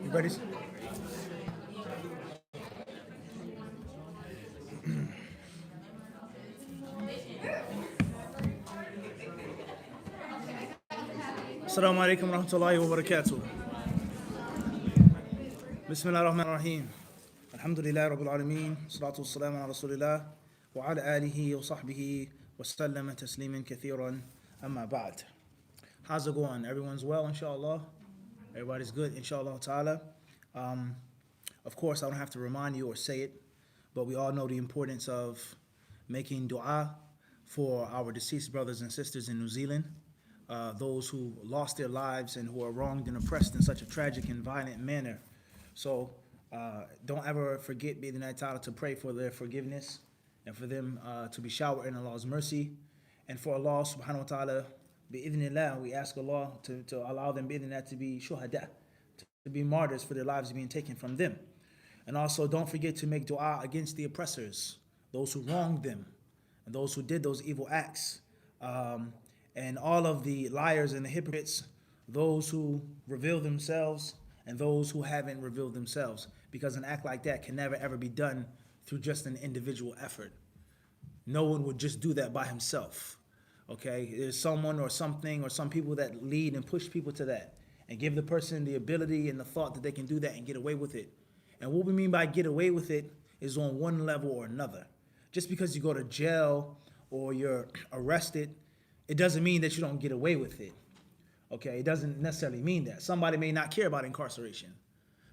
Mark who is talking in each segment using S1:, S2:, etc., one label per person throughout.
S1: You ready? Assalamu alaikum wa rahmatullahi wa barakatuh. Bismillah ar-Rahman ar-Rahim. Alhamdulillah Rabbil Alameen. Salatu wassalamu ala Rasulillah wa ala alihi wa sahbihi wa sallama tasliman kathiran amma ba'd. How's it going? Everyone's well, inshallah? Everybody's good, inshallah ta'ala. Of course, I don't have to remind you or say it, but we all know the importance of making dua for our deceased brothers and sisters in New Zealand, those who lost their lives and who are wronged and oppressed in such a tragic and violent manner. So don't ever forget, bi'idhnillahi ta'ala, to pray for their forgiveness and for them to be showered in Allah's mercy. And for Allah subhanahu wa ta'ala, bi'idhnillah, we ask Allah to allow them, bi'idhnillah, to be shuhada, to be martyrs for their lives being taken from them. And also don't forget to make dua against the oppressors, those who wronged them, and those who did those evil acts. And all of the liars and the hypocrites, those who reveal themselves and those who haven't revealed themselves. Because an act like that can never ever be done through just an individual effort. No one would just do that by himself. Okay, there's someone or something or some people that lead and push people to that and give the person the ability and the thought that they can do that and get away with it. And what we mean by get away with it is on one level or another. Just because you go to jail or you're arrested, it doesn't mean that you don't get away with it. Okay, it doesn't necessarily mean that. Somebody may not care about incarceration.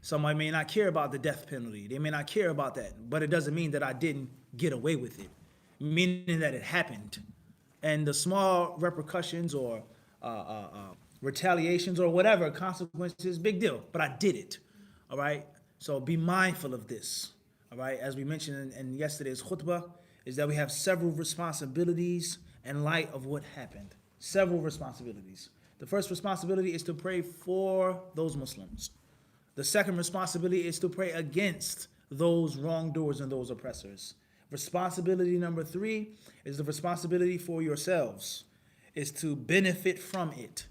S1: Somebody may not care about the death penalty. They may not care about that, but it doesn't mean that I didn't get away with it, meaning that it happened. And the small repercussions or retaliations or whatever consequences, big deal, but I did it. All right, so be mindful of this. All right, as we mentioned in yesterday's khutbah, is that we have several responsibilities in light of what happened. Several responsibilities. The first responsibility is to pray for those Muslims. The second responsibility is to pray against those wrongdoers and those oppressors. Responsibility number 3 is the responsibility for yourselves, is to benefit from it.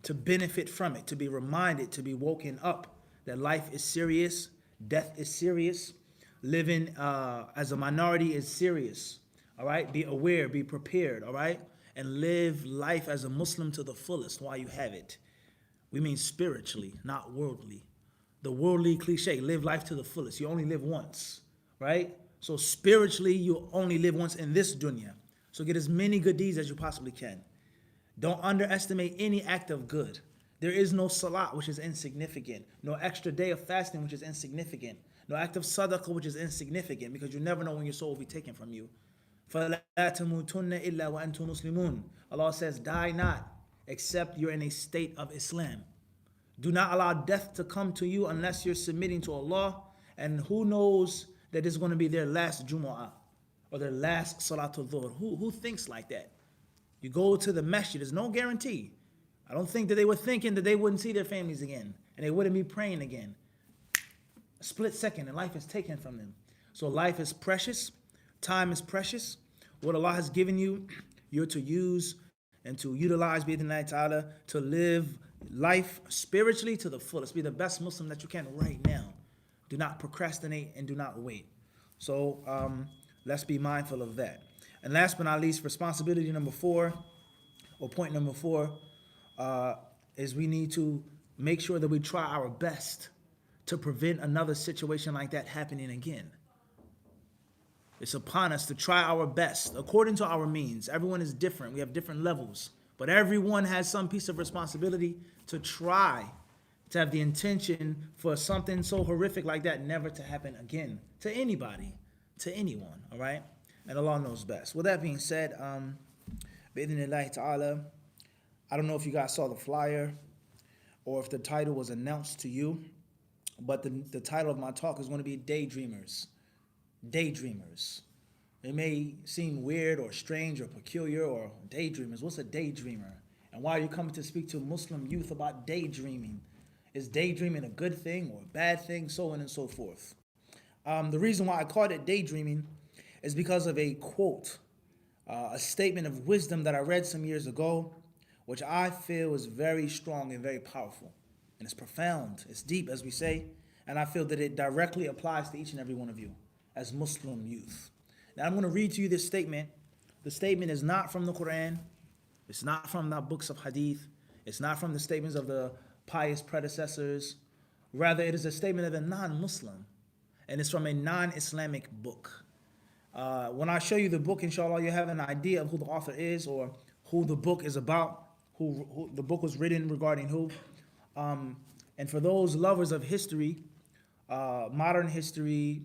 S1: To benefit from it, to be reminded, to be woken up that life is serious, death is serious, living as a minority is serious. All right, be aware, be prepared, all right? And live life as a Muslim to the fullest while you have it. We mean spiritually, not worldly. The worldly cliche, live life to the fullest. You only live once, right? So spiritually, you only live once in this dunya. So get as many good deeds as you possibly can. Don't underestimate any act of good. There is no salat, which is insignificant. No extra day of fasting, which is insignificant. No act of sadaqah, which is insignificant, because you never know when your soul will be taken from you. فَلَا تَمُوتُنَّ إِلَّا وَأَنْتُمْ مُسْلِمُونَ. Allah says, die not, except you're in a state of Islam. Do not allow death to come to you unless you're submitting to Allah. And who knows that it's going to be their last Jumu'ah or their last Salatul Dhuhr? Who thinks like that? You go to the masjid, there's no guarantee. I don't think that they were thinking that they wouldn't see their families again and they wouldn't be praying again. A split second and life is taken from them. So life is precious. Time is precious. What Allah has given you, you're to use and to utilize, bi'idhnillahi ta'ala, to live life spiritually to the fullest. Be the best Muslim that you can right now. Do not procrastinate and do not wait. So let's be mindful of that. And last but not least, responsibility number 4, or point number 4, is we need to make sure that we try our best to prevent another situation like that happening again. It's upon us to try our best according to our means. Everyone is different. We have different levels. But everyone has some piece of responsibility to try to have the intention for something so horrific like that never to happen again to anybody, to anyone, all right? And Allah knows best. With that being said, bi'idhnillahi ta'ala, I don't know if you guys saw the flyer or if the title was announced to you, but the title of my talk is going to be Daydreamers. Daydreamers. It may seem weird or strange or peculiar or daydreamers. What's a daydreamer? And why are you coming to speak to Muslim youth about daydreaming? Is daydreaming a good thing or a bad thing? So on and so forth. The reason why I called it daydreaming is because of a quote, a statement of wisdom that I read some years ago, which I feel is very strong and very powerful. And it's profound, it's deep, as we say, and I feel that it directly applies to each and every one of you as Muslim youth. Now I'm going to read to you this statement. The statement is not from the Quran, it's not from the books of Hadith, it's not from the statements of the pious predecessors. Rather, it is a statement of a non-Muslim, and it's from a non-Islamic book. When I show you the book, inshallah, you have an idea of who the author is or who the book is about, who the book was written regarding who. And for those lovers of history, modern history,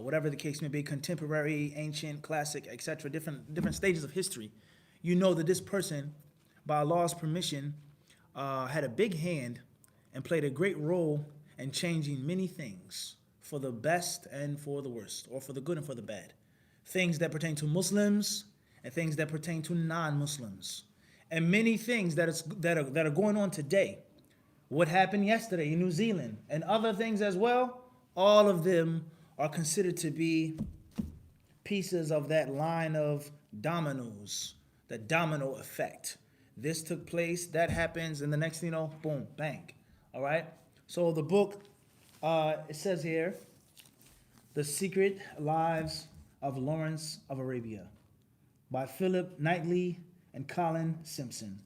S1: whatever the case may be, contemporary, ancient, classic, etc., different stages of history, you know that this person, by Allah's permission, had a big hand and played a great role in changing many things for the best and for the worst, or for the good and for the bad. Things that pertain to Muslims and things that pertain to non-Muslims. And many things that are going on today. What happened yesterday in New Zealand and other things as well, all of them are considered to be pieces of that line of dominoes, the domino effect. This took place, that happens, and the next thing you know, boom, bang. All right? So the book, it says here, The Secret Lives of Lawrence of Arabia by Philip Knightley and Colin Simpson.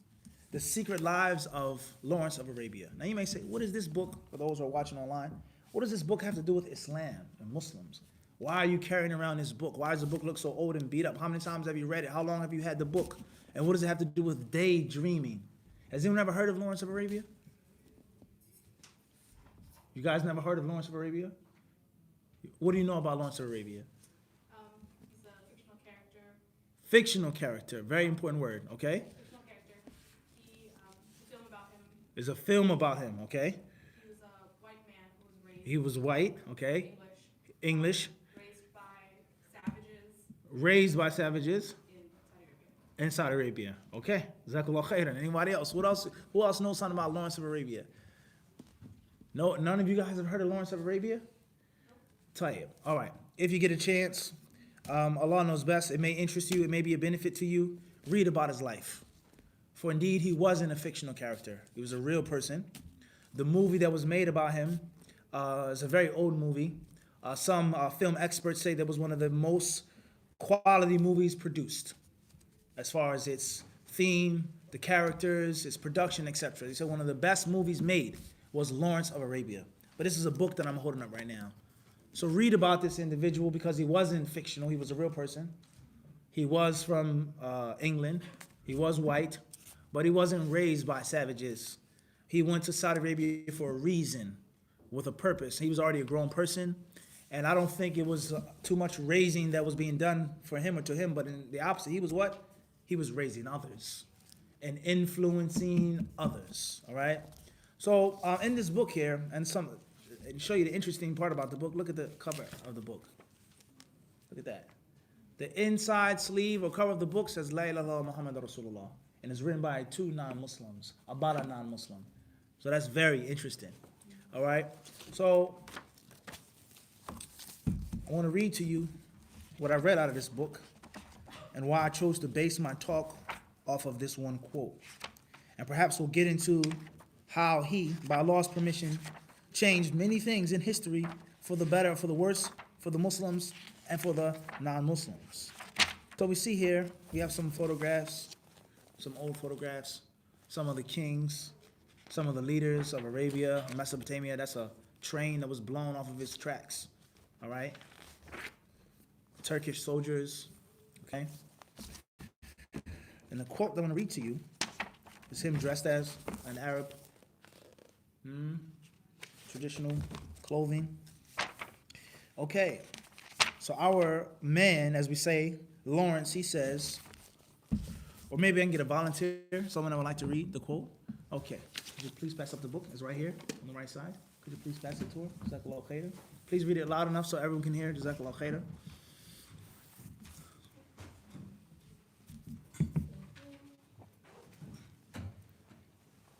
S1: The Secret Lives of Lawrence of Arabia. Now you may say, what is this book, for those who are watching online, what does this book have to do with Islam and Muslims? Why are you carrying around this book? Why does the book look so old and beat up? How many times have you read it? How long have you had the book? And what does it have to do with daydreaming? Has anyone ever heard of Lawrence of Arabia? You guys never heard of Lawrence of Arabia? What do you know about Lawrence of Arabia?
S2: He's a fictional character.
S1: Fictional character, very important word, okay?
S2: Fictional character. A film about him.
S1: There's a film about him, okay?
S2: He was a white man who was raised.
S1: He was white, okay?
S2: English.
S1: English.
S2: Raised by savages.
S1: Raised by savages in Saudi Arabia. Okay. Jazakallah khairan. Anybody else? What else? Who else knows something about Lawrence of Arabia? No, none of you guys have heard of Lawrence of Arabia? Tayyib. All right. If you get a chance, Allah knows best. It may interest you. It may be a benefit to you. Read about his life. For indeed, he wasn't a fictional character. He was a real person. The movie that was made about him is a very old movie. Some film experts say that was one of the most quality movies produced as far as its theme, the characters, its production, etc. They said one of the best movies made was Lawrence of Arabia. But this is a book that I'm holding up right now. So read about this individual because he wasn't fictional. He was a real person. He was from England. He was white, but he wasn't raised by savages. He went to Saudi Arabia for a reason, with a purpose. He was already a grown person, and I don't think it was too much raising that was being done for him or to him, but in the opposite, he was what? He was raising others and influencing others, all right? So in this book here, and show you the interesting part about the book, look at the cover of the book. Look at that. The inside sleeve or cover of the book says, La ilaha illallah Muhammad Rasulullah, and it's written by two non-Muslims, about a non-Muslim. So that's very interesting, all right? So I want to read to you what I read out of this book and why I chose to base my talk off of this one quote. And perhaps we'll get into how he, by Allah's permission, changed many things in history for the better, for the worse, for the Muslims, and for the non-Muslims. So we see here, we have some photographs, some old photographs, some of the kings, some of the leaders of Arabia, Mesopotamia. That's a train that was blown off of its tracks, all right? Turkish soldiers, okay? And the quote that I'm going to read to you is him dressed as an Arab, traditional clothing. Okay, so our man, as we say, Lawrence, he says, or maybe I can get a volunteer, someone that would like to read the quote. Okay, could you please pass up the book? It's right here on the right side. Could you please pass it to her? Jazakallah khairan. Please read it loud enough so everyone can hear. Jazakallah khairan.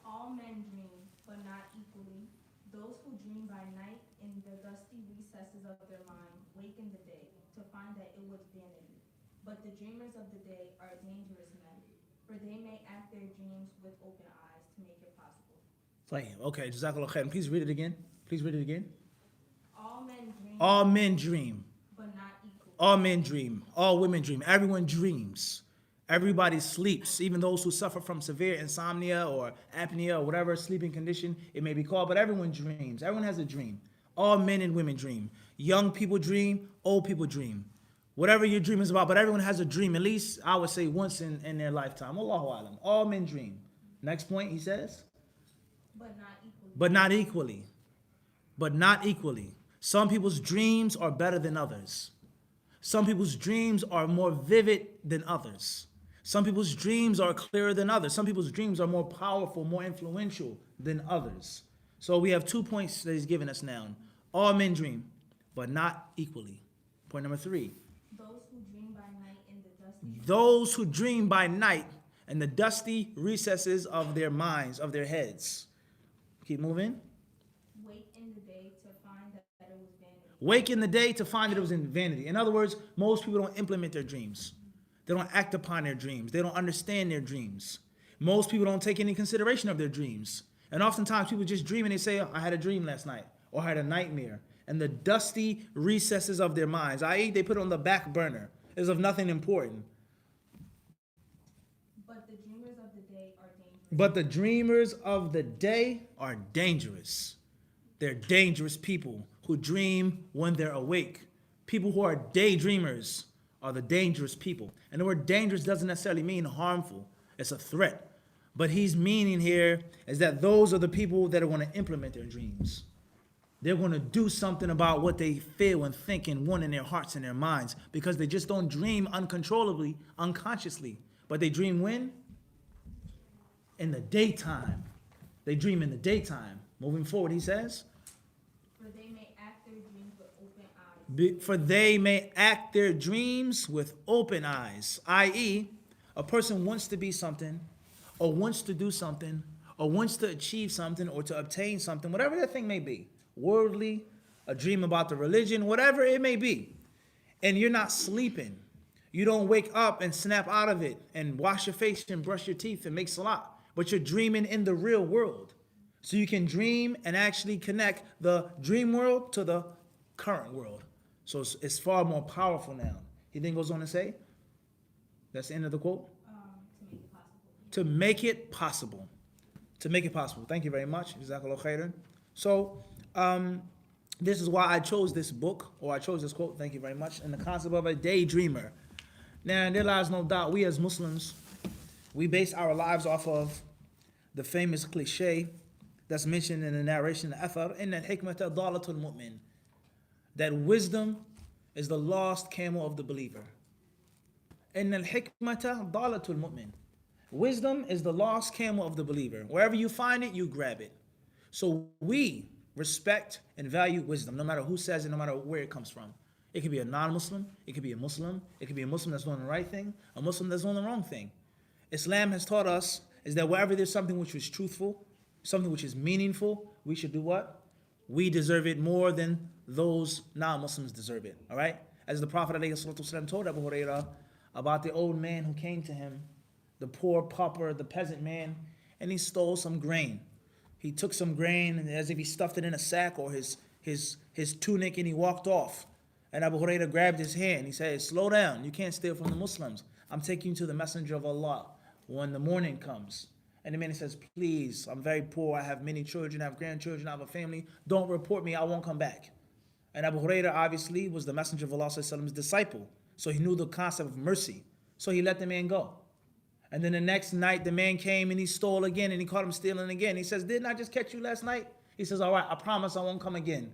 S2: All men dream, but not equally. Those who dream by night in the dusty recesses of their mind wake in the day to find that it was vanity. But the dreamers of the day are dangerous men, for they may act their dreams with open eyes to make it possible.
S1: Like, okay, Jazakallah khair. Please read it again. Please read it again.
S2: All men dream,
S1: All men dream.
S2: but not equally.
S1: All men dream. All women dream. Everyone dreams. Everybody sleeps, even those who suffer from severe insomnia or apnea or whatever sleeping condition it may be called, but everyone dreams. Everyone has a dream. All men and women dream. Young people dream, old people dream. Whatever your dream is about, but everyone has a dream, at least I would say once in their lifetime. Allahu alam. All men dream. Next point, he says,
S2: But not equally.
S1: but not equally. But not equally. Some people's dreams are better than others. Some people's dreams are more vivid than others. Some people's dreams are clearer than others. Some people's dreams are more powerful, more influential than others. So we have 2 points that he's given us now. All men dream, but not equally. Point number 3.
S2: Those who dream by night in the dusty
S1: Those who dream by night in the dusty recesses of their minds, of their heads. Keep moving.
S2: wake in the day to find that it was vanity.
S1: Wake in the day to find that it was in vanity. In other words, most people don't implement their dreams. They don't act upon their dreams. They don't understand their dreams. Most people don't take any consideration of their dreams. And oftentimes people just dream and they say, I had a dream last night, or I had a nightmare. And the dusty recesses of their minds, i.e., they put it on the back burner, is of nothing important.
S2: But the dreamers of the day are dangerous.
S1: But the dreamers of the day are dangerous. They're dangerous people who dream when they're awake. People who are daydreamers are the dangerous people. And the word dangerous doesn't necessarily mean harmful. It's a threat. But he's meaning here is that those are the people that are going to implement their dreams. They're going to do something about what they feel and think and want in their hearts and their minds, because they just don't dream uncontrollably, unconsciously. But they dream when? In the daytime. They dream in the daytime. Moving forward, he says,
S2: For they may act their dreams with open eyes.
S1: for they may act their dreams with open eyes, i.e., a person wants to be something, or wants to do something, or wants to achieve something, or to obtain something, whatever that thing may be, worldly, a dream about the religion, whatever it may be, and you're not sleeping. You don't wake up and snap out of it and wash your face and brush your teeth and make salat, but you're dreaming in the real world. So you can dream and actually connect the dream world to the current world. So it's far more powerful now. He then goes on to say, that's the end of the quote.
S2: To make it possible.
S1: To make it possible. To make it possible. Thank you very much. Jazakallah khairan. So this is why I chose this book, or I chose this quote, thank you very much, in the concept of a daydreamer. Now, there lies no doubt, we as Muslims, we base our lives off of the famous cliche that's mentioned in the narration, the athar, إِنَّ الْحِكْمَةَ ضَالَةُ الْمُؤْمِنِ, that wisdom is the lost camel of the believer. إِنَّ الْحِكْمَةَ ضَالَةُ الْمُؤْمِنِ. Wisdom is the lost camel of the believer. Wherever you find it, you grab it. So we respect and value wisdom, no matter who says it, no matter where it comes from. It could be a non-Muslim, it could be a Muslim, it could be a Muslim that's doing the right thing, a Muslim that's doing the wrong thing. Islam has taught us is that wherever there's something which is truthful, something which is meaningful, we should do what? We deserve it more than those non-Muslims deserve it, all right? As the Prophet ﷺ told Abu Hurairah about the old man who came to him, the poor pauper, the peasant man, and he stole some grain. He took some grain and as if he stuffed it in a sack or his tunic, and he walked off. And Abu Hurairah grabbed his hand. He said, slow down. You can't steal from the Muslims. I'm taking you to the Messenger of Allah when the morning comes. And the man says, please, I'm very poor. I have many children. I have grandchildren. I have a family. Don't report me. I won't come back. And Abu Hurairah obviously was the Messenger of Allah's disciple. So he knew the concept of mercy. So he let the man go. And then the next night, the man came and he stole again, and he caught him stealing again. He says, didn't I just catch you last night? He says, all right, I promise I won't come again.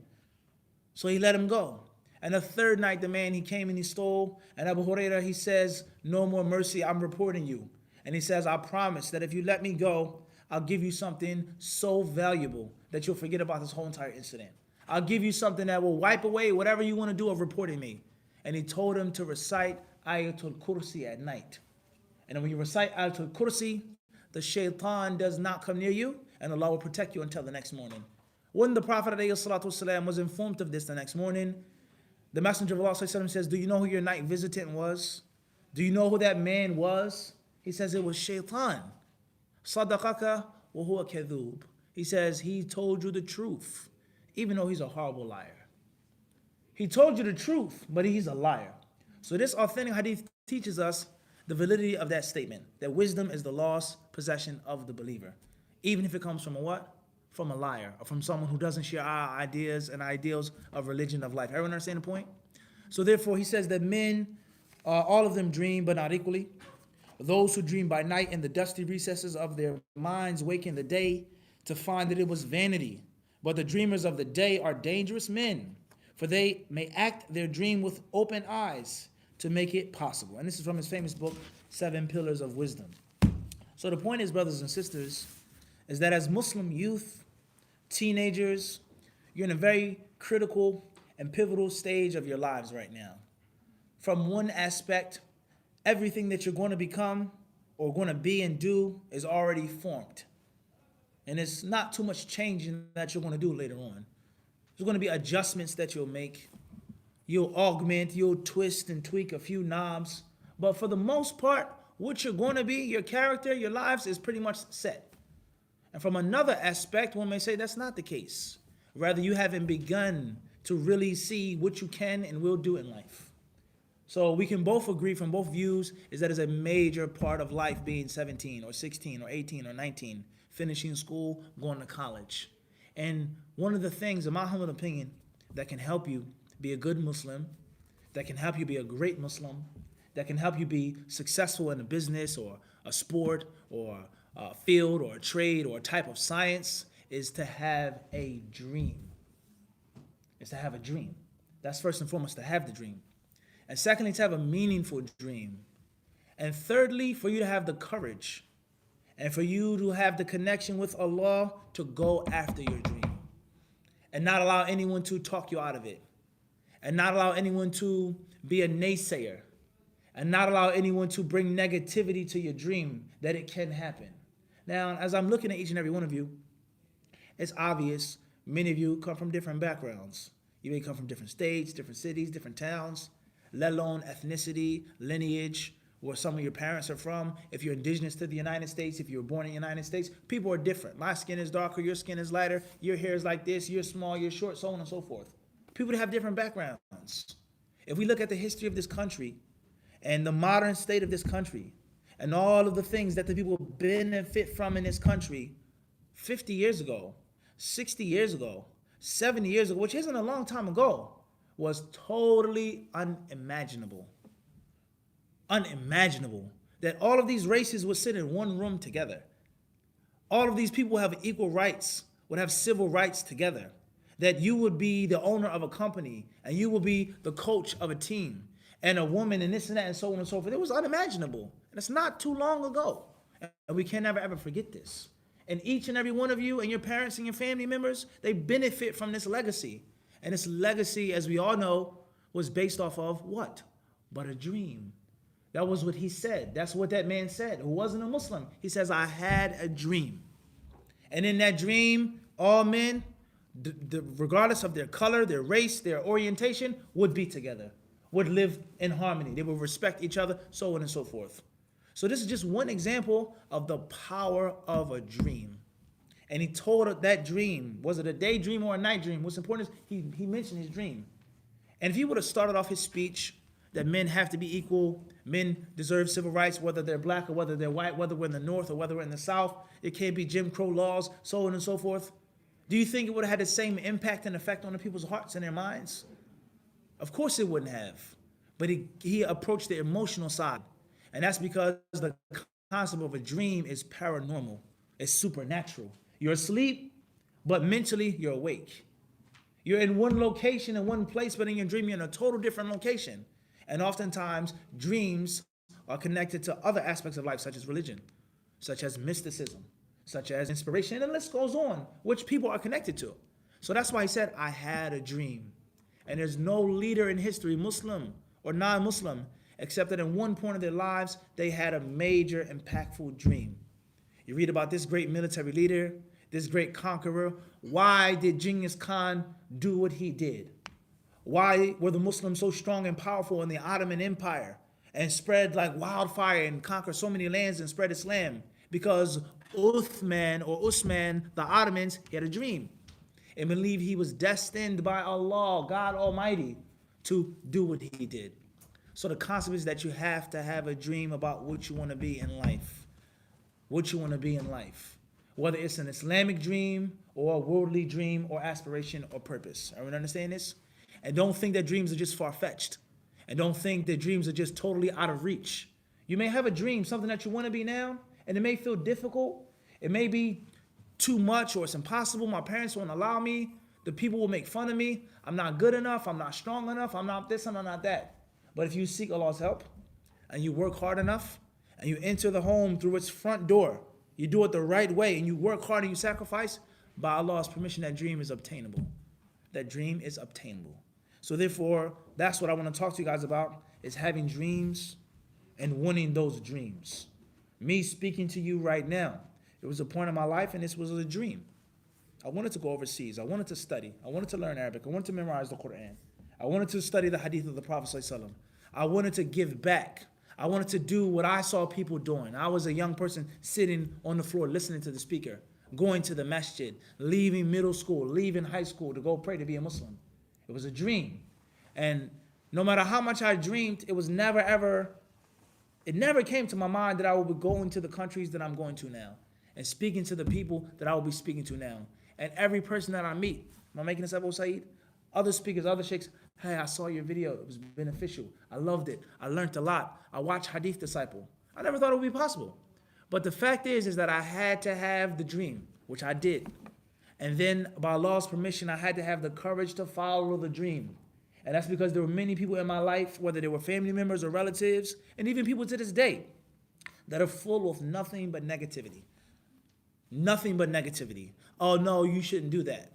S1: So he let him go. And the third night, the man, he came and he stole. And Abu Hurairah, he says, no more mercy, I'm reporting you. And he says, I promise that if you let me go, I'll give you something so valuable that you'll forget about this whole entire incident. I'll give you something that will wipe away whatever you want to do of reporting me. And he told him to recite Ayatul Kursi at night. And when you recite Ayatul Kursi, the shaitan does not come near you, and Allah will protect you until the next morning. When the Prophet ﷺ was informed of this the next morning, the Messenger of Allah ﷺ says, do you know who your night visitant was? Do you know who that man was? He says it was shaitan. Sadaqaka wa huwa kadhub. He says he told you the truth, even though he's a horrible liar. He told you the truth, but he's a liar. So this authentic hadith teaches us the validity of that statement, that wisdom is the lost possession of the believer, even if it comes from a what? From a liar, or from someone who doesn't share our ideas and ideals of religion, of life. Everyone understand the point? So therefore, he says that men, all of them dream, but not equally. Those who dream by night in the dusty recesses of their minds wake in the day to find that it was vanity. But the dreamers of the day are dangerous men, for they may act their dream with open eyes to make it possible. And this is from his famous book, 7 Pillars of Wisdom. So the point is, brothers and sisters, is that as Muslim youth, teenagers, you're in a very critical and pivotal stage of your lives right now. From one aspect, everything that you're going to become or going to be and do is already formed. And it's not too much changing that you're going to do later on. There's going to be adjustments that you'll make. You'll augment, you'll twist and tweak a few knobs. But for the most part, what you're going to be, your character, your lives is pretty much set. And from another aspect, one may say that's not the case. Rather, you haven't begun to really see what you can and will do in life. So we can both agree from both views is that it's a major part of life being 17 or 16 or 18 or 19, finishing school, going to college. And one of the things, in my humble opinion, that can help you be a good Muslim, that can help you be a great Muslim, that can help you be successful in a business or a sport or a field or a trade or a type of science is to have a dream. Is to have a dream. That's first and foremost, to have the dream. And secondly, to have a meaningful dream. And thirdly, for you to have the courage and for you to have the connection with Allah to go after your dream and not allow anyone to talk you out of it and not allow anyone to be a naysayer and not allow anyone to bring negativity to your dream, that it can happen. Now, as I'm looking at each and every one of you, it's obvious many of you come from different backgrounds. You may come from different states, different cities, different towns, let alone ethnicity, lineage, where some of your parents are from. If you're indigenous to the United States, if you were born in the United States, people are different. My skin is darker, your skin is lighter, your hair is like this, you're small, you're short, so on and so forth. People have different backgrounds. If we look at the history of this country and the modern state of this country and all of the things that the people benefit from in this country 50 years ago, 60 years ago, 70 years ago, which isn't a long time ago, was totally unimaginable. Unimaginable that all of these races would sit in one room together. All of these people have equal rights, would have civil rights together. That you would be the owner of a company and you would be the coach of a team and a woman and this and that and so on and so forth. It was unimaginable. And it's not too long ago. And we can never ever forget this. And each and every one of you and your parents and your family members, they benefit from this legacy. And this legacy, as we all know, was based off of what? But a dream. That was what he said. That's what that man said, who wasn't a Muslim. He says, I had a dream. And in that dream, all men, regardless of their color, their race, their orientation, would be together, would live in harmony. They would respect each other, so on and so forth. So this is just one example of the power of a dream. And he told that dream, was it a daydream or a night dream? What's important is he mentioned his dream. And if he would have started off his speech that men have to be equal, men deserve civil rights, whether they're black or whether they're white, whether we're in the north or whether we're in the south, it can't be Jim Crow laws, so on and so forth. Do you think it would have had the same impact and effect on the people's hearts and their minds? Of course it wouldn't have. But he approached the emotional side. And that's because the concept of a dream is paranormal. It's supernatural. You're asleep, but mentally you're awake. You're in one location, in one place, but in your dream you're in a total different location. And oftentimes dreams are connected to other aspects of life, such as religion, such as mysticism, such as inspiration, and the list goes on, which people are connected to. So that's why he said, I had a dream. And there's no leader in history, Muslim or non-Muslim, except that in one point of their lives, they had a major, impactful dream. You read about this great military leader, this great conqueror. Why did Genghis Khan do what he did? Why were the Muslims so strong and powerful in the Ottoman Empire and spread like wildfire and conquer so many lands and spread Islam? Because Usman, the Ottomans, he had a dream and believed he was destined by Allah, God Almighty, to do what he did. So the concept is that you have to have a dream about what you want to be in life. What you want to be in life. Whether it's an Islamic dream or a worldly dream or aspiration or purpose. Everyone understand this? And don't think that dreams are just far-fetched. And don't think that dreams are just totally out of reach. You may have a dream, something that you want to be now, and it may feel difficult. It may be too much or it's impossible. My parents won't allow me. The people will make fun of me. I'm not good enough. I'm not strong enough. I'm not this, I'm not that. But if you seek Allah's help and you work hard enough and you enter the home through its front door, you do it the right way and you work hard and you sacrifice, by Allah's permission, that dream is obtainable. That dream is obtainable. So therefore, that's what I want to talk to you guys about, is having dreams and winning those dreams. Me speaking to you right now, it was a point in my life and this was a dream. I wanted to go overseas. I wanted to study. I wanted to learn Arabic. I wanted to memorize the Quran. I wanted to study the hadith of the Prophet ﷺ. I wanted to give back. I wanted to do what I saw people doing. I was a young person sitting on the floor listening to the speaker, going to the masjid, leaving middle school, leaving high school to go pray to be a Muslim. It was a dream. And no matter how much I dreamed, it never came to my mind that I would be going to the countries that I'm going to now and speaking to the people that I will be speaking to now. And every person that I meet, am I making this up, Saeed? Other speakers, other sheikhs, hey, I saw your video. It was beneficial. I loved it. I learned a lot. I watched HadithDisciple. I never thought it would be possible. But the fact is that I had to have the dream, which I did. And then by Allah's permission, I had to have the courage to follow the dream. And that's because there were many people in my life, whether they were family members or relatives, and even people to this day, that are full of nothing but negativity. Nothing but negativity. Oh no, you shouldn't do that.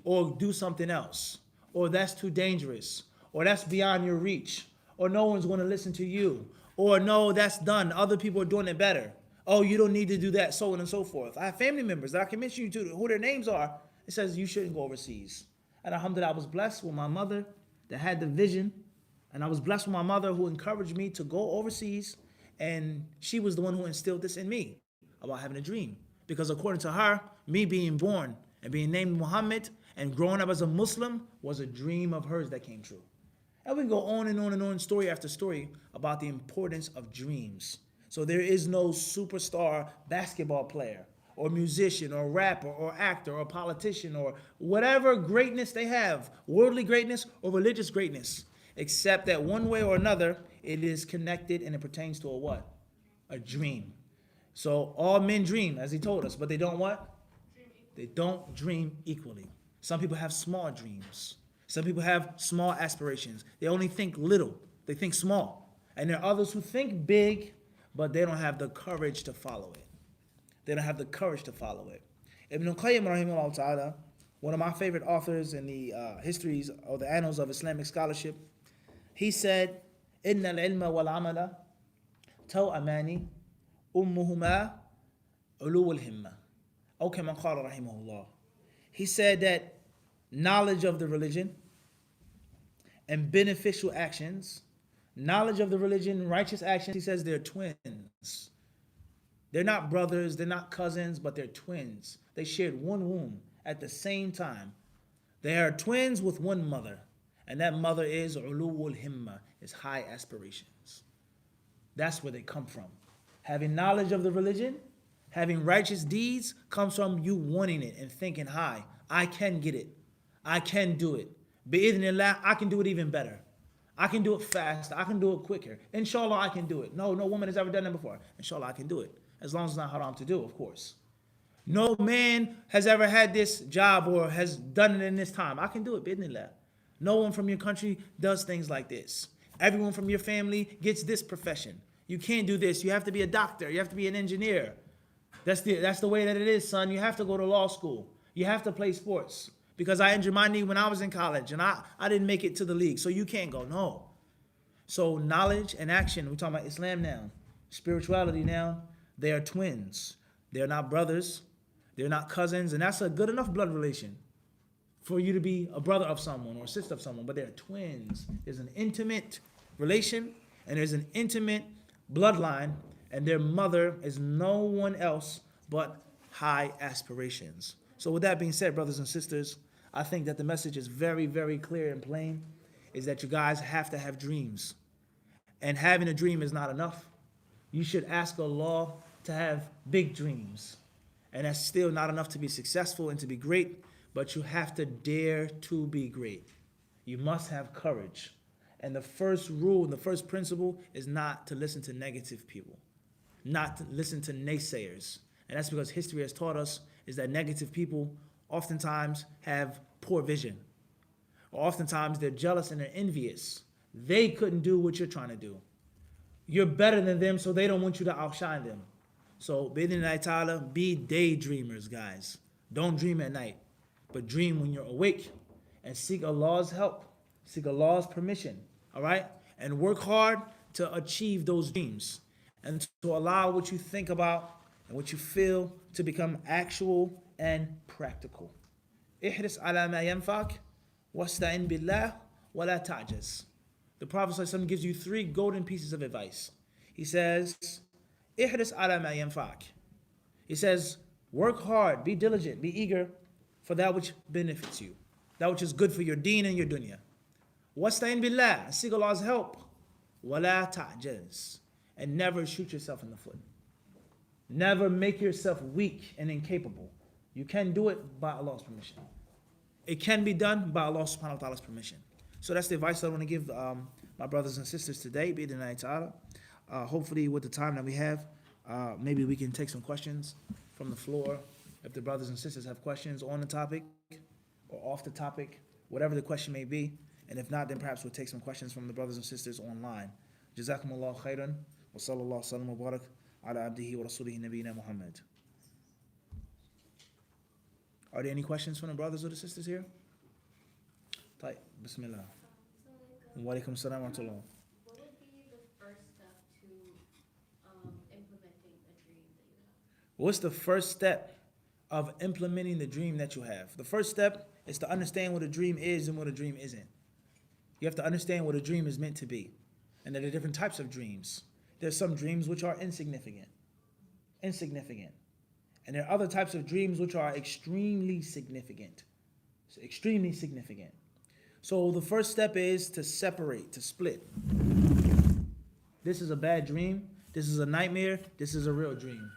S1: Or do something else. Or that's too dangerous. Or that's beyond your reach. Or no one's going to listen to you. Or no, that's done. Other people are doing it better. Oh, you don't need to do that, so on and so forth. I have family members that I can mention you to who their names are. It says you shouldn't go overseas. And alhamdulillah, I was blessed with my mother that had the vision. And I was blessed with my mother who encouraged me to go overseas. And she was the one who instilled this in me about having a dream. Because according to her, me being born and being named Muhammad and growing up as a Muslim was a dream of hers that came true. And we can go on and on and on, story after story, about the importance of dreams. So there is no superstar basketball player or musician or rapper or actor or politician or whatever greatness they have, worldly greatness or religious greatness, except that one way or another, it is connected and it pertains to a what? A dream. So all men dream, as he told us, but they don't what? They don't dream equally. Some people have small dreams. Some people have small aspirations. They only think little. They think small. And there are others who think big, but they don't have the courage to follow it. They don't have the courage to follow it. Ibn Qayyim, rahimahullah ta'ala, one of my favorite authors in the histories or the annals of Islamic scholarship, he said, إِنَّ الْعِلْمَ وَالْعَمَلَ تَوْأَمَانِ أُمُّهُمَا عُلُوُ الْهِمَّةِ أو كما قال رحمه الله. He said that knowledge of the religion and beneficial actions, knowledge of the religion, righteous actions, he says they're twins. They're not brothers, they're not cousins, but they're twins. They shared one womb at the same time. They are twins with one mother. And that mother is ulul himma, is high aspirations. That's where they come from. Having knowledge of the religion, having righteous deeds comes from you wanting it and thinking high. I can get it. I can do it. Bi'idhnillah, I can do it even better. I can do it fast. I can do it quicker. Inshallah, I can do it. No woman has ever done that before. Inshallah, I can do it. As long as it's not haram to do, of course. No man has ever had this job or has done it in this time. I can do it, bi'idhnillah. No one from your country does things like this. Everyone from your family gets this profession. You can't do this. You have to be a doctor. You have to be an engineer. That's the way that it is, son. You have to go to law school. You have to play sports. Because I injured my knee when I was in college and I didn't make it to the league. So you can't go. No. So knowledge and action, we're talking about Islam now. Spirituality now. They are twins. They're not brothers. They're not cousins. And that's a good enough blood relation for you to be a brother of someone or a sister of someone. But they're twins. There's an intimate relation and there's an intimate bloodline. And their mother is no one else but high aspirations. So with that being said, brothers and sisters, I think that the message is very, very clear and plain, is that you guys have to have dreams. And having a dream is not enough. You should ask Allah to have big dreams. And that's still not enough to be successful and to be great, but you have to dare to be great. You must have courage. And the first rule, the first principle is not to listen to negative people, not to listen to naysayers. And that's because history has taught us is that negative people oftentimes have poor vision. Or oftentimes they're jealous and they're envious. They couldn't do what you're trying to do. You're better than them, so they don't want you to outshine them. So, bi'idhnillahi ta'ala, be daydreamers, guys. Don't dream at night, but dream when you're awake and seek Allah's help, seek Allah's permission, all right? And work hard to achieve those dreams and to allow what you think about and what you feel to become actual and practical. Ihris ala ma yanfa'ak wasta'in billah wa la ta'jaz. The Prophet ﷺ gives you 3 golden pieces of advice. He says, ihris ala ma yanfa'ak. He says, work hard, be diligent, be eager for that which benefits you, that which is good for your deen and your dunya. Wasta'in billah, seek Allah's help. Wa la ta'jaz. And never shoot yourself in the foot. Never make yourself weak and incapable. You can do it by Allah's permission. It can be done by Allah subhanahu wa ta'ala's permission. So that's the advice I want to give my brothers and sisters today, bi'idhnillahi ta'ala. Hopefully with the time that we have, maybe we can take some questions from the floor. If the brothers and sisters have questions on the topic or off the topic, whatever the question may be. And if not, then perhaps we'll take some questions from the brothers and sisters online. Jazakumullahu khairan wa sallallahu sallam wa barak ala abdihi wa rasulihi nabiyina Muhammad. Are there any questions from the brothers or the sisters here? Tayyib, bismillah. Wa alaikum salam wa rahmatullah.
S3: What would be the first step to implementing a dream that you have?
S1: What's the first step of implementing the dream that you have? The first step is to understand what a dream is and what a dream isn't. You have to understand what a dream is meant to be. And there are different types of dreams. There's some dreams which are insignificant. And there are other types of dreams which are extremely significant. So the first step is to separate, to split. This is a bad dream. This is a nightmare. This is a real dream.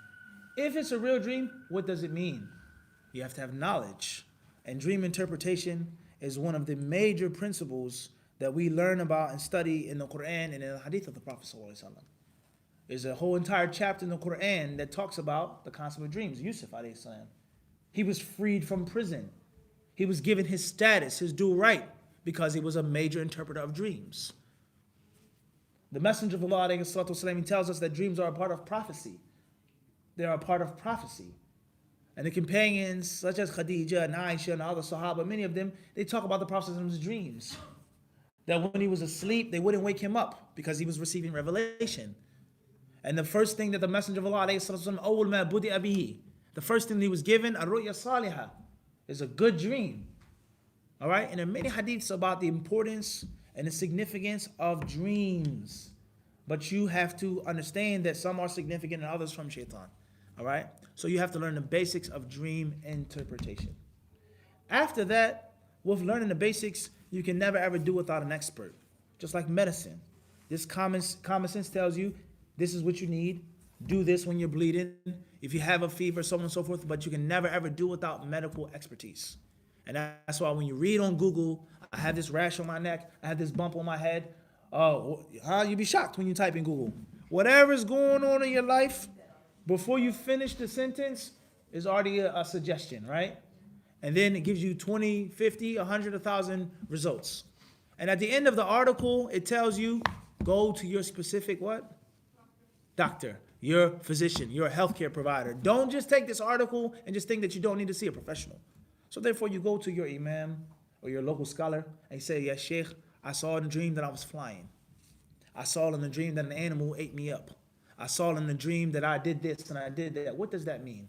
S1: If it's a real dream, what does it mean? You have to have knowledge. And dream interpretation is one of the major principles that we learn about and study in the Quran and in the Hadith of the Prophet ﷺ. There's a whole entire chapter in the Quran that talks about the concept of dreams. Yusuf alayhi salam. He was freed from prison. He was given his status, his due right, because he was a major interpreter of dreams. The Messenger of Allah alayhi salatu wasalam, tells us that dreams are a part of prophecy. They are a part of prophecy. And the companions, such as Khadija and Aisha and other Sahaba, many of them, they talk about the Prophet's dreams. That when he was asleep, they wouldn't wake him up because he was receiving revelation. And the first thing that the Messenger of Allah alayhi the first thing he was given, ar-ru'ya salihah, is a good dream. All right? And there are many hadiths about the importance and the significance of dreams. But you have to understand that some are significant and others from shaitan. All right? So you have to learn the basics of dream interpretation. After that, with learning the basics, you can never ever do without an expert. Just like medicine. This common sense tells you this is what you need. Do this when you're bleeding. If you have a fever, so on and so forth. But you can never ever do without medical expertise. And that's why when you read on Google, I have this rash on my neck, I have this bump on my head. Oh, you'd be shocked when you type in Google. Whatever's going on in your life, before you finish the sentence, is already a suggestion, right? And then it gives you 20, 50, 100, 1,000 results. And at the end of the article, it tells you, go to your specific what? Doctor, your physician, your healthcare provider. Don't just take this article and just think that you don't need to see a professional. So therefore, you go to your imam or your local scholar and you say, yes, Sheikh, I saw in a dream that I was flying. I saw in a dream that an animal ate me up. I saw in a dream that I did this and I did that. What does that mean?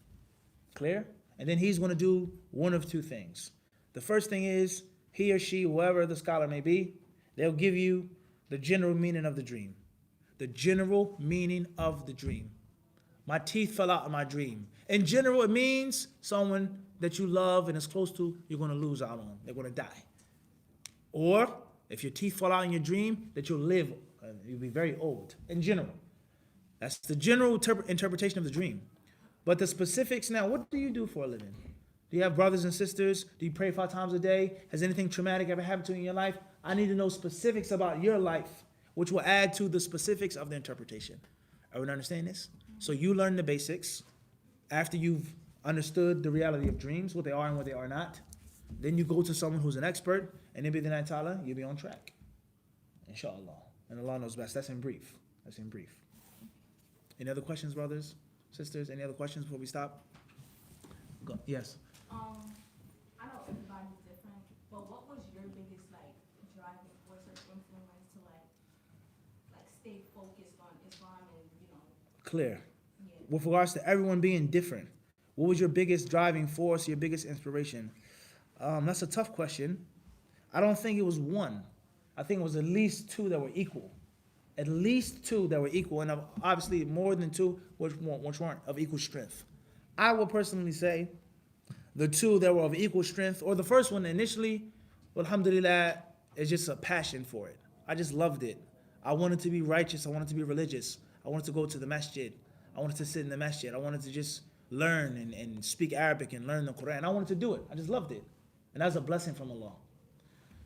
S1: Clear? And then he's going to do one of two things. The first thing is, he or she, whoever the scholar may be, they'll give you the general meaning of the dream. The general meaning of the dream. My teeth fell out in my dream. In general, it means someone that you love and is close to, you're going to lose out on. They're going to die. Or if your teeth fall out in your dream, that you'll live, you'll be very old. In general. That's the general interpretation of the dream. But the specifics now, what do you do for a living? Do you have brothers and sisters? Do you pray 5 times a day? Has anything traumatic ever happened to you in your life? I need to know specifics about your life, which will add to the specifics of the interpretation. Everyone understand this? So you learn the basics after you've understood the reality of dreams, what they are and what they are not. Then you go to someone who's an expert, and then bi-idhnillahi ta'ala, you'll be on track. Inshallah. And Allah knows best. That's in brief. Any other questions, brothers, sisters? Any other questions before we stop? Go. Yes.
S2: I know everybody's different, but what was your biggest driving force or influence to stay focused on Islam and
S1: Clear.
S2: Yeah.
S1: With regards to everyone being different, what was your biggest driving force, your biggest inspiration? That's a tough question. I don't think it was one. I think it was at least 2 that were equal. At least 2 that were equal, and obviously more than 2 which weren't of equal strength. I would personally say the 2 that were of equal strength, or the first one initially, alhamdulillah, is just a passion for it. I just loved it. I wanted to be righteous. I wanted to be religious. I wanted to go to the masjid. I wanted to sit in the masjid. I wanted to just learn and speak Arabic and learn the Quran. I wanted to do it. I just loved it. And that's a blessing from Allah.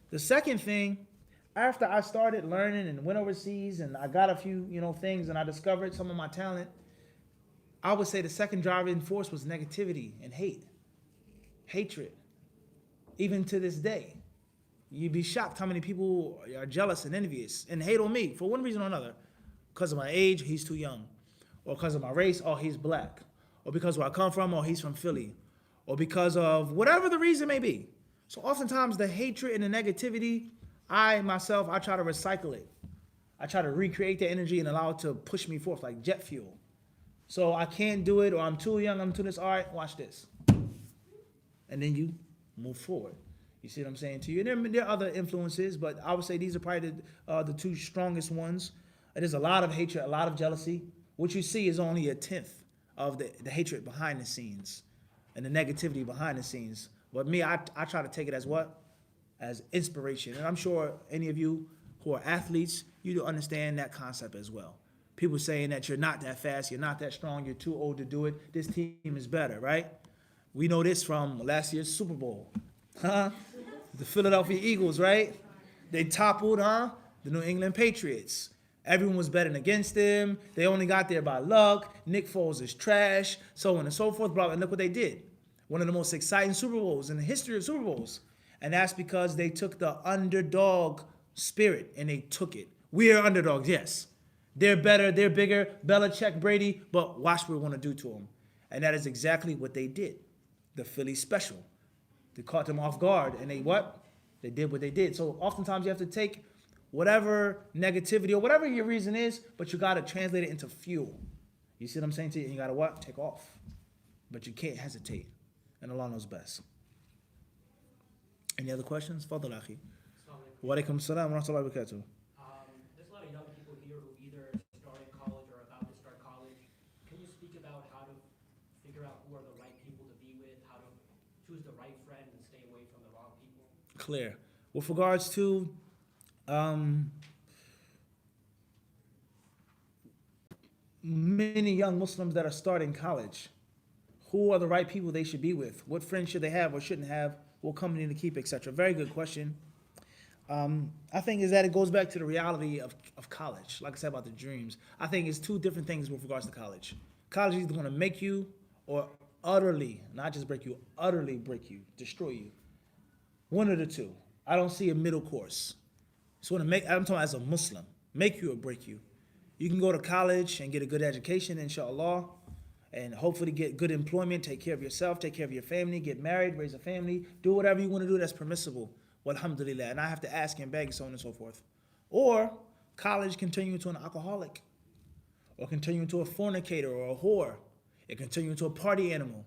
S1: The second thing, after I started learning and went overseas and I got a few, things and I discovered some of my talent, I would say the second driving force was negativity and hatred. Even to this day, you'd be shocked how many people are jealous and envious and hate on me for one reason or another. Because of my age, he's too young. Or because of my race, oh, he's black. Or because where I come from, oh, he's from Philly. Or because of whatever the reason may be. So oftentimes the hatred and the negativity, I try to recycle it. I try to recreate the energy and allow it to push me forth like jet fuel. So I can't do it, or I'm too young, I'm too this. All right, watch this. And then you move forward. You see what I'm saying to you? And there are other influences, but I would say these are probably the 2 strongest ones. There's a lot of hatred, a lot of jealousy. What you see is only a 10th of the hatred behind the scenes and the negativity behind the scenes. But me, I try to take it as what? As inspiration. And I'm sure any of you who are athletes, you do understand that concept as well. People saying that you're not that fast, you're not that strong, you're too old to do it. This team is better, right? We know this from last year's Super Bowl. The Philadelphia Eagles, right? They toppled, the New England Patriots. Everyone was betting against them. They only got there by luck. Nick Foles is trash, so on and so forth. And look what they did. One of the most exciting Super Bowls in the history of Super Bowls. And that's because they took the underdog spirit and they took it. We are underdogs, yes. They're better, they're bigger, Belichick, Brady, but watch what we're going to do to them. And that is exactly what they did. The Philly special. They caught them off guard and they what? They did what they did. So oftentimes you have to take whatever negativity or whatever your reason is, but you got to translate it into fuel. You see what I'm saying to you? And you got to what? Take off. But you can't hesitate. And Allah knows best. Any other questions? Fadal akhi. Wa alaikum salam wa rahmatullahi wa barakatuh.
S4: There's a lot of young people here who either started college or about to start college. Can you speak about how to figure out who are the right people to be with, how to choose the right friend and stay away from the wrong people?
S1: Clear. With regards to many young Muslims that are starting college, who are the right people they should be with? What friends should they have or shouldn't have? What company to keep, etc. Very good question. I think is that it goes back to the reality of college. Like I said about the dreams, I think it's 2 different things with regards to college. College is either going to make you or utterly, not just break you, utterly break you, destroy you. One of the 2. I don't see a middle course. So I'm talking as a Muslim, make you or break you. You can go to college and get a good education, inshallah, and hopefully get good employment, take care of yourself, take care of your family, get married, raise a family, do whatever you want to do that's permissible. Well, alhamdulillah. And I have to ask and beg, so on and so forth. Or college can turn you into an alcoholic, or can turn you into a fornicator or a whore. It can turn you into a party animal.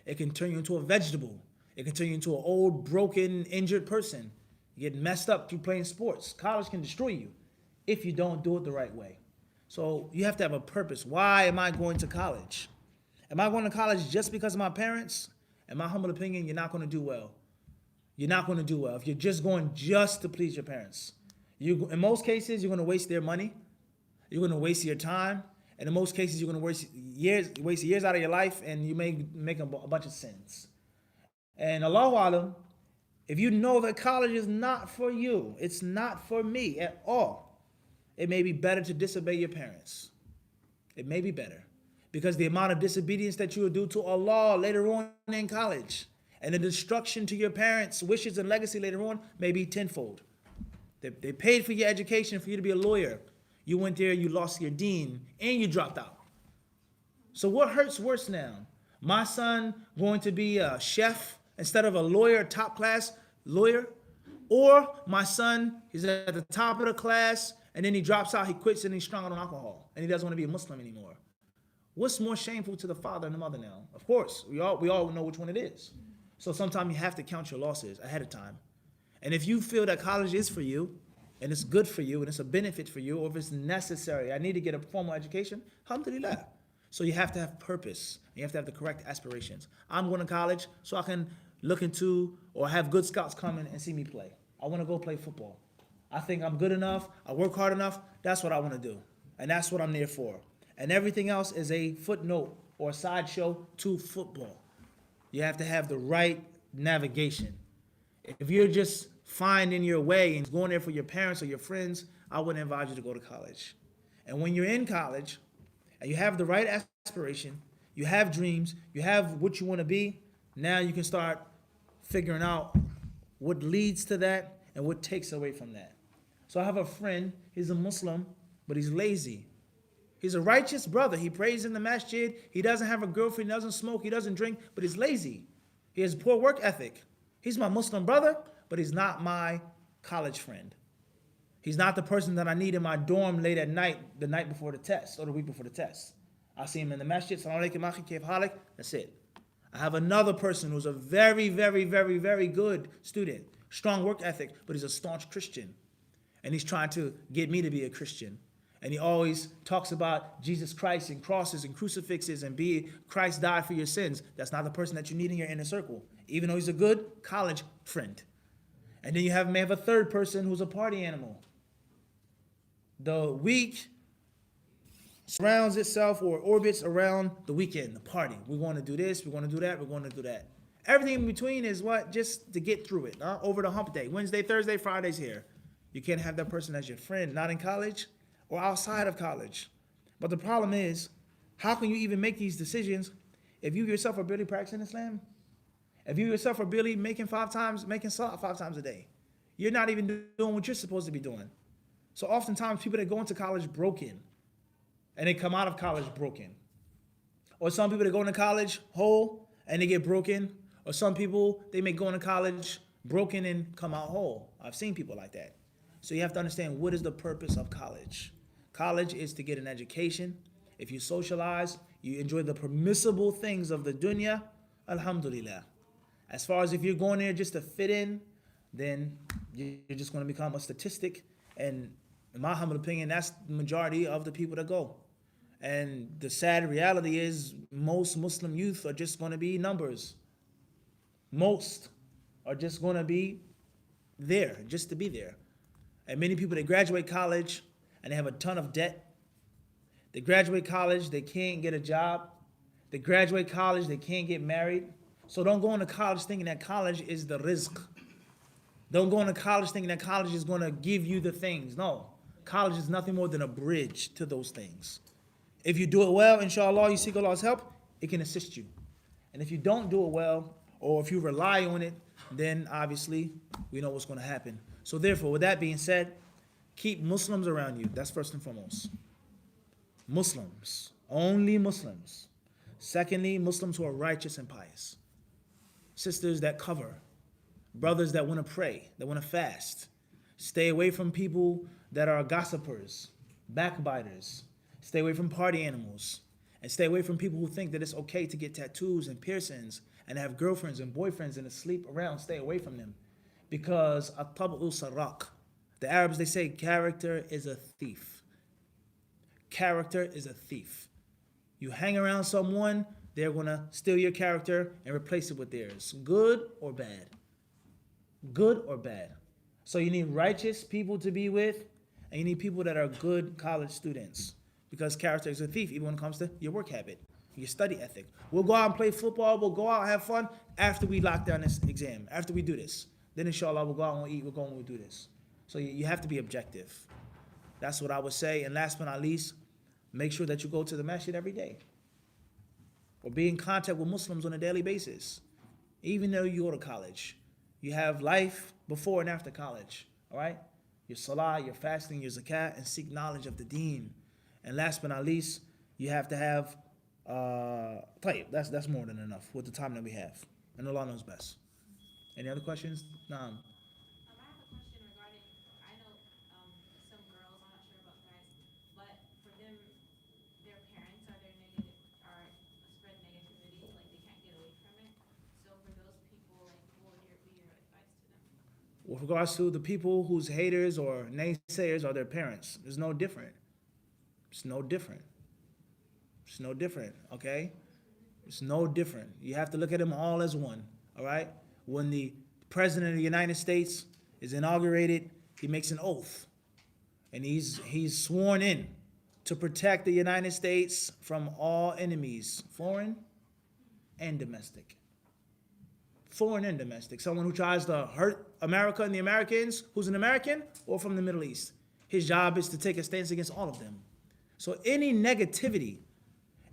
S1: It can turn you into a vegetable. It can turn you into an old, broken, injured person. You get messed up through playing sports. College can destroy you if you don't do it the right way. So you have to have a purpose. Why am I going to college? Am I going to college just because of my parents? In my humble opinion, you're not going to do well. You're not going to do well if you're just going just to please your parents. In most cases, you're going to waste their money. You're going to waste your time. And in most cases, you're going to waste years out of your life, and you may make a bunch of sins. And Allahu Alam, if you know that college is not for you, it's not for me at all, it may be better to disobey your parents. It may be better. Because the amount of disobedience that you will do to Allah later on in college, and the destruction to your parents' wishes and legacy later on may be tenfold. They paid for your education for you to be a lawyer. You went there, you lost your deen, and you dropped out. So what hurts worse now? My son going to be a chef instead of a lawyer, top class lawyer? Or my son is at the top of the class, and then he drops out, he quits, and he's strung out on alcohol, and he doesn't want to be a Muslim anymore. What's more shameful to the father and the mother now? Of course, we all know which one it is. So sometimes you have to count your losses ahead of time. And if you feel that college is for you, and it's good for you, and it's a benefit for you, or if it's necessary, I need to get a formal education, alhamdulillah. So you have to have purpose. You have to have the correct aspirations. I'm going to college so I can look into or have good scouts come in and see me play. I want to go play football. I think I'm good enough. I work hard enough. That's what I want to do. And that's what I'm there for. And everything else is a footnote or a sideshow to football. You have to have the right navigation. If you're just finding your way and going there for your parents or your friends, I wouldn't advise you to go to college. And when you're in college and you have the right aspiration, you have dreams, you have what you want to be, now you can start figuring out what leads to that and what takes away from that. So I have a friend, he's a Muslim, but he's lazy. He's a righteous brother. He prays in the masjid. He doesn't have a girlfriend. He doesn't smoke. He doesn't drink, but he's lazy. He has poor work ethic. He's my Muslim brother, but he's not my college friend. He's not the person that I need in my dorm late at night, the night before the test or the week before the test. I see him in the masjid. Salam alaikum, akhi, kayf halik. That's it. I have another person who's a very, very, very, very good student. Strong work ethic, but he's a staunch Christian. And he's trying to get me to be a Christian. And he always talks about Jesus Christ and crosses and crucifixes and Christ died for your sins. That's not the person that you need in your inner circle, even though he's a good college friend. And then you may have a third person who's a party animal. The week surrounds itself or orbits around the weekend, the party. We're going to do this, we're going to do that, we're going to do that. Everything in between is what? Just to get through it. Over the hump day. Wednesday, Thursday, Friday's here. You can't have that person as your friend, not in college or outside of college. But the problem is, how can you even make these decisions if you yourself are barely practicing Islam? If you yourself are barely making salah 5 times a day? You're not even doing what you're supposed to be doing. So oftentimes people that go into college broken, and they come out of college broken. Or some people that go into college whole, and they get broken. Or some people, they may go into college broken and come out whole. I've seen people like that. So you have to understand, what is the purpose of college? College is to get an education. If you socialize, you enjoy the permissible things of the dunya, alhamdulillah. As far as if you're going there just to fit in, then you're just going to become a statistic. And in my humble opinion, that's the majority of the people that go. And the sad reality is most Muslim youth are just going to be numbers. Most are just going to be there, just to be there. And many people, they graduate college and they have a ton of debt. They graduate college, they can't get a job. They graduate college, they can't get married. So don't go into college thinking that college is the rizq. Don't go into college thinking that college is going to give you the things. No, college is nothing more than a bridge to those things. If you do it well, inshallah, you seek Allah's help, it can assist you. And if you don't do it well, or if you rely on it, then obviously we know what's going to happen. So therefore, with that being said, keep Muslims around you. That's first and foremost. Muslims. Only Muslims. Secondly, Muslims who are righteous and pious. Sisters that cover. Brothers that want to pray, that want to fast. Stay away from people that are gossipers, backbiters. Stay away from party animals. And stay away from people who think that it's okay to get tattoos and piercings and have girlfriends and boyfriends and to sleep around. Stay away from them. Because at-tab'u saraq. The Arabs, they say character is a thief. Character is a thief. You hang around someone, they're going to steal your character and replace it with theirs. Good or bad? Good or bad? So you need righteous people to be with, and you need people that are good college students. Because character is a thief, even when it comes to your work habit, your study ethic. We'll go out and play football, we'll go out and have fun after we lock down this exam, after we do this. Then inshallah, we'll go out and eat, we'll go and we'll do this. So you have to be objective. That's what I would say. And last but not least, make sure that you go to the masjid every day. Or be in contact with Muslims on a daily basis. Even though you go to college, you have life before and after college. All right? Your salah, your fasting, your zakat, and seek knowledge of the deen. And last but not least, you have to have that's more than enough with the time that we have. And Allah knows best. Any other questions?
S3: I have a question regarding, I know some girls, I'm not sure about guys, but for them, their parents are spread negativity, like they can't get away from it. So for those people, like what would be your advice to them?
S1: With regards to the people whose haters or naysayers are their parents, it's no different. It's no different. It's no different, okay? It's no different. You have to look at them all as one, all right? When the President of the United States is inaugurated, he makes an oath. And he's sworn in to protect the United States from all enemies, foreign and domestic. Foreign and domestic. Someone who tries to hurt America and the Americans, who's an American or from the Middle East. His job is to take a stance against all of them. So any negativity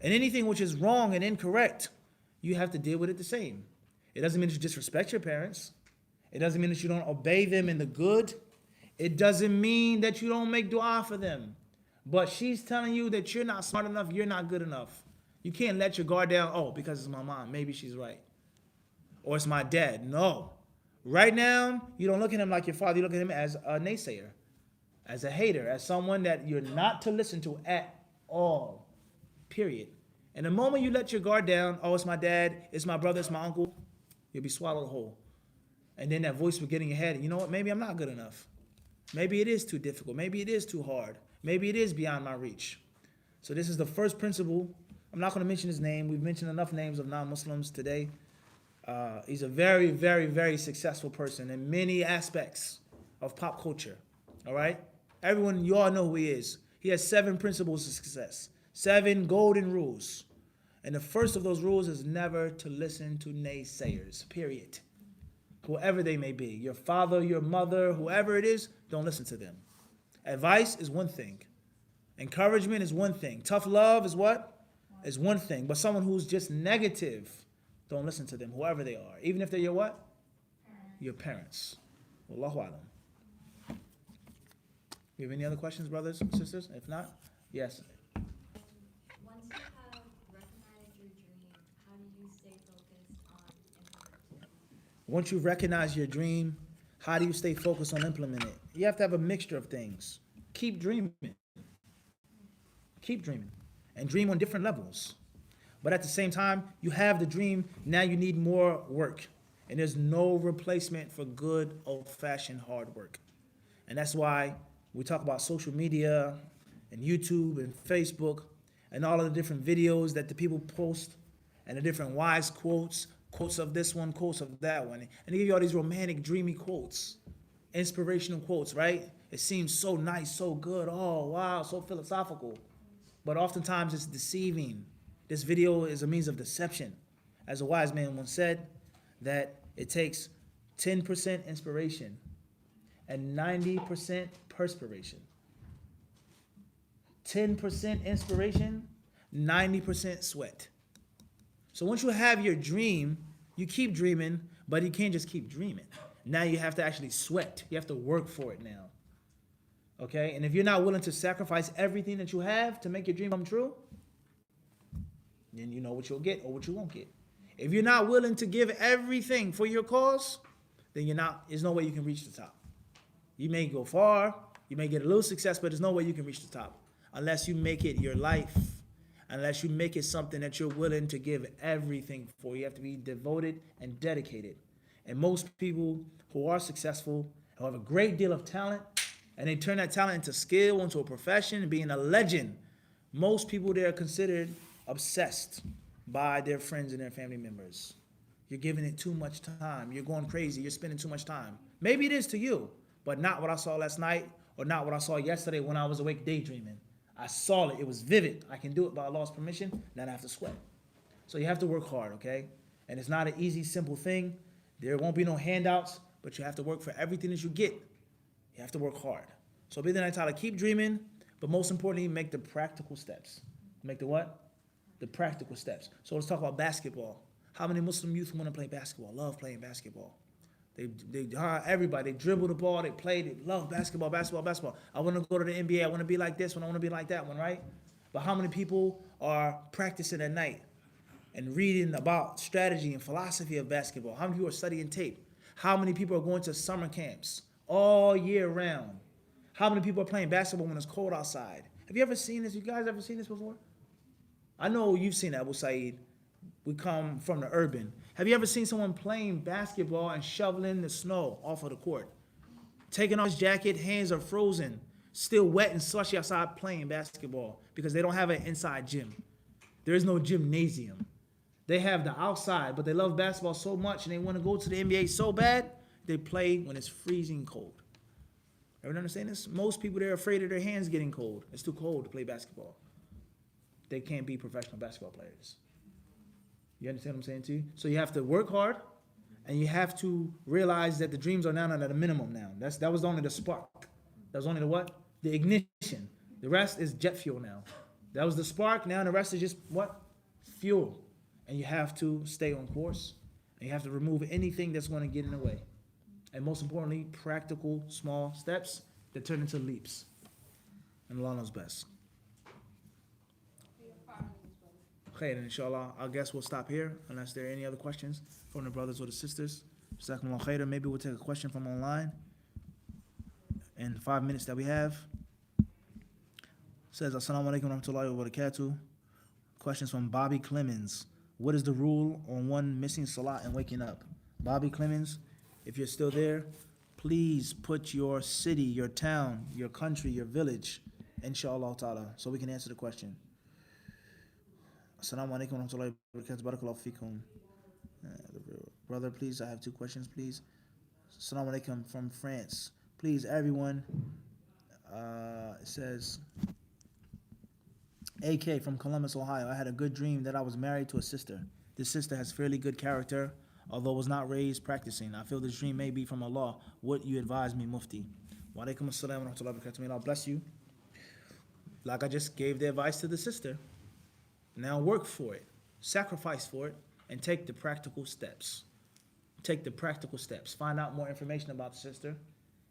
S1: and anything which is wrong and incorrect, you have to deal with it the same. It doesn't mean that you disrespect your parents. It doesn't mean that you don't obey them in the good. It doesn't mean that you don't make dua for them. But she's telling you that you're not smart enough, you're not good enough. You can't let your guard down, oh, because it's my mom, maybe she's right. Or it's my dad. No. Right now, you don't look at him like your father, you look at him as a naysayer, as a hater, as someone that you're not to listen to at all. Period. And the moment you let your guard down, oh, it's my dad, it's my brother, it's my uncle, you'll be swallowed whole. And then that voice will get in your head, you know what, maybe I'm not good enough. Maybe it is too difficult. Maybe it is too hard. Maybe it is beyond my reach. So this is the first principle. I'm not going to mention his name. We've mentioned enough names of non-Muslims today. He's a very, very, very successful person in many aspects of pop culture. All right? Everyone, you all know who he is. He has 7 principles of success. 7 golden rules. And the first of those rules is never to listen to naysayers, period. Whoever they may be, your father, your mother, whoever it is, don't listen to them. Advice is one thing. Encouragement is one thing. Tough love is what? Is one thing. But someone who's just negative, don't listen to them, whoever they are. Even if they're your what? Your parents. Wallahu alam. You have any other questions, brothers and sisters? If not, yes.
S3: Once you have recognized your dream, how do you stay focused on implementing it?
S1: Once you recognize your dream, how do you stay focused on implementing it? You have to have a mixture of things. Keep dreaming. Keep dreaming. And dream on different levels. But at the same time, you have the dream, now you need more work. And there's no replacement for good old-fashioned hard work. And that's why we talk about social media and YouTube and Facebook and all of the different videos that the people post and the different wise quotes, quotes of this one, quotes of that one. And they give you all these romantic, dreamy quotes, inspirational quotes, right? It seems so nice, so good, oh, wow, so philosophical. But oftentimes it's deceiving. This video is a means of deception. As a wise man once said, that it takes 10% inspiration and 90% perspiration. 10% inspiration, 90% sweat. So once you have your dream, you keep dreaming, but you can't just keep dreaming. Now you have to actually sweat. You have to work for it now. Okay? And if you're not willing to sacrifice everything that you have to make your dream come true, then you know what you'll get or what you won't get. If you're not willing to give everything for your cause, then there's no way you can reach the top. You may go far, you may get a little success, but there's no way you can reach the top unless you make it your life, unless you make it something that you're willing to give everything for. You have to be devoted and dedicated. And most people who are successful, who have a great deal of talent, and they turn that talent into skill, into a profession, being a legend, Most people there are considered obsessed by their friends and their family members. You're giving it too much time. You're going crazy. You're spending too much time. Maybe it is to you, but not what I saw last night or not what I saw yesterday when I was awake daydreaming. I saw it. It was vivid. I can do it by Allah's permission. Then I have to sweat. So you have to work hard, okay? And it's not an easy, simple thing. There won't be no handouts, but you have to work for everything that you get. You have to work hard. So be the night to keep dreaming, but most importantly, make the practical steps. Make the what? The practical steps. So let's talk about basketball. How many Muslim youth want to play basketball? Love playing basketball. Everybody, they dribble the ball, they play, they love basketball. I want to go to the NBA, I want to be like this one, I want to be like that one, right? But how many people are practicing at night and reading about strategy and philosophy of basketball? How many people are studying tape? How many people are going to summer camps all year round? How many people are playing basketball when it's cold outside? Have you ever seen this? You guys ever seen this before? I know you've seen that, Abu Saeed. We come from the urban. Have you ever seen someone playing basketball and shoveling the snow off of the court? Taking off his jacket, hands are frozen, still wet and slushy outside playing basketball because they don't have an inside gym. There is no gymnasium. They have the outside, but they love basketball so much and they want to go to the NBA so bad, they play when it's freezing cold. Everyone understand this? Most people, they're afraid of their hands getting cold. It's too cold to play basketball. They can't be professional basketball players. You understand what I'm saying to you? So you have to work hard, and you have to realize that the dreams are now at a minimum now. That was only the spark. That was only the what? The ignition. The rest is jet fuel now. That was the spark. Now the rest is just what? Fuel. And you have to stay on course, and you have to remove anything that's going to get in the way. And most importantly, practical small steps that turn into leaps. And Allah knows best. Okay, then inshallah, I guess we'll stop here unless there are any other questions from the brothers or the sisters. Jazakumullah khairan. Maybe we'll take a question from online in 5 minutes that we have. It says, Assalamu alaikum wa rahmatullahi wa barakatuh. Questions from Bobby Clemens. What is the rule on one missing salat and waking up? Bobby Clemens, if you're still there, please put your city, your town, your country, your village, inshallah ta'ala, so we can answer the question. Assalamu alaikum wa rahmatullahi wa barakatuh. Barakallahu fikum. Brother, please, I have two questions, please. Assalamu alaikum from France. Please, everyone, it says, AK from Columbus, Ohio. I had a good dream that I was married to a sister. This sister has fairly good character, although was not raised practicing. I feel this dream may be from Allah. What you advise me, Mufti? Wa alaikum assalam wa rahmatullahi wa barakatuh. May Allah bless you. Like I just gave the advice to the sister. Now work for it, sacrifice for it, and take the practical steps. Take the practical steps. Find out more information about the sister.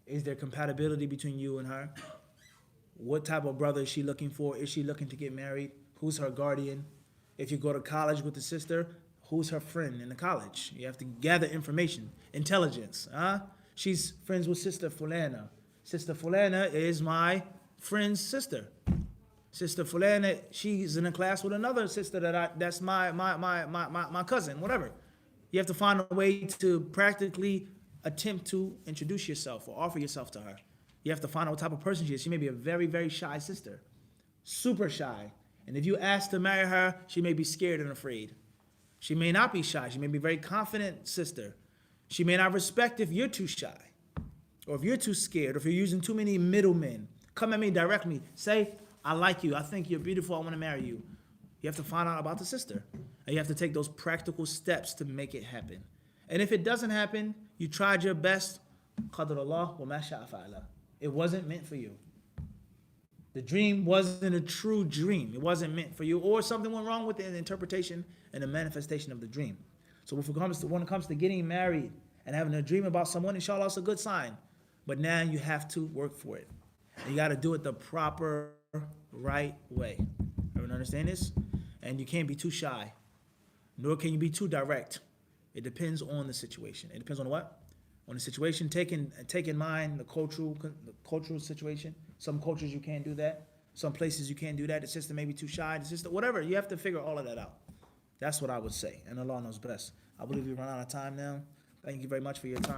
S1: Is there compatibility between you and her? What type of brother is she looking for? Is she looking to get married? Who's her guardian? If you go to college with the sister, who's her friend in the college? You have to gather information, intelligence. She's friends with Sister Fulana. Sister Fulana is my friend's sister. Sister Fulana, she's in a class with another sister that's my cousin, whatever. You have to find a way to practically attempt to introduce yourself or offer yourself to her. You have to find out what type of person she is. She may be a very, very shy sister, super shy. And if you ask to marry her, she may be scared and afraid. She may not be shy. She may be a very confident sister. She may not respect if you're too shy or if you're too scared or if you're using too many middlemen. Come at me directly. Say, I like you. I think you're beautiful. I want to marry you. You have to find out about the sister. And you have to take those practical steps to make it happen. And if it doesn't happen, you tried your best. Qadarullah wa ma sha'a fa'ala. It wasn't meant for you. The dream wasn't a true dream. It wasn't meant for you. Or something went wrong with the interpretation and the manifestation of the dream. So when it comes to getting married and having a dream about someone, inshallah, it's a good sign. But now you have to work for it. And you got to do it the proper, right way. Everyone understand this? And you can't be too shy. Nor can you be too direct. It depends on the situation. It depends on what? On the situation. Take in mind the cultural situation. Some cultures you can't do that. Some places you can't do that. The sister may be too shy. The sister, whatever. You have to figure all of that out. That's what I would say. And Allah knows best. I believe we run out of time now. Thank you very much for your time.